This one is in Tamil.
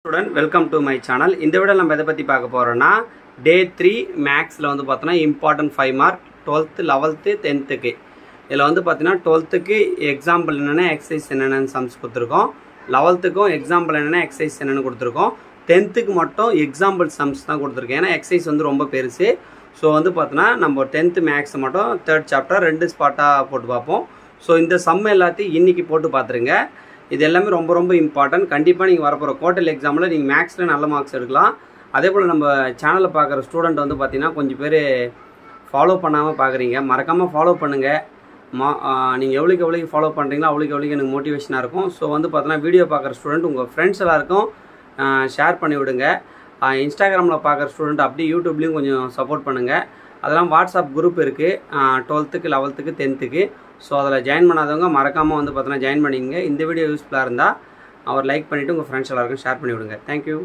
Student, welcome to my channel. In this video, we will talk about day 3 max important 5 mark 12th, 11th, 10th. This is 12th example exercise sums 11th example exercise 10th example sums exercise so வந்து பார்த்தனா நம்ம 10th max மட்டும் 3rd chapter ரெண்டு ஸ்பாட்டா போட்டு பாப்போம் சோ இந்த சம் எல்லாத்தையும் இன்னைக்கு போட்டு பாத்துருங்க இது எல்லாமே ரொம்ப இம்பார்ட்டன்ட் கண்டிப்பா நீங்க வரப்போற குவார்டர்லி எக்ஸாம்ல நீங்க மேக்ஸ்ல நல்ல மார்க்ஸ் எடுக்கலாம் அதே போல நம்ம சேனலை பார்க்குற ஸ்டூடண்ட் வந்து பாத்தீங்கன்னா கொஞ்சம் பேர் ஃபாலோ பண்ணாம பார்க்கறீங்க மறக்காம ஃபாலோ பண்ணுங்க நீங்க எவ்வளவுக்கு ஃபாலோ பண்றீங்களோ அவ்வளவுக்கு எனக்கு மோட்டிவேஷனா இருக்கும் சோ வந்து பார்த்தனா வீடியோ பார்க்குற ஸ்டூடண்ட் உங்க फ्रेंड्स எல்லாருக்கும் ஷேர் பண்ணி விடுங்க Instagramல பார்க்குற ஸ்டூடண்ட் அப்படியே YouTubeலயும் கொஞ்சம் சப்போர்ட் பண்ணுங்க அதெல்லாம் வாட்ஸ்அப் குரூப் இருக்கு 12th க்கு 11th க்கு 10th க்கு சோ அதல ஜாயின் பண்ணாதவங்க மறக்காம வந்து பார்த்தனா ஜாயின் பண்ணிங்க இந்த வீடியோ யூஸ்ஃபுல்லா இருந்தா அவர் லைக் பண்ணிட்டு உங்க फ्रेंड्स எல்லாருக்கும் ஷேர் பண்ணி விடுங்க Thank you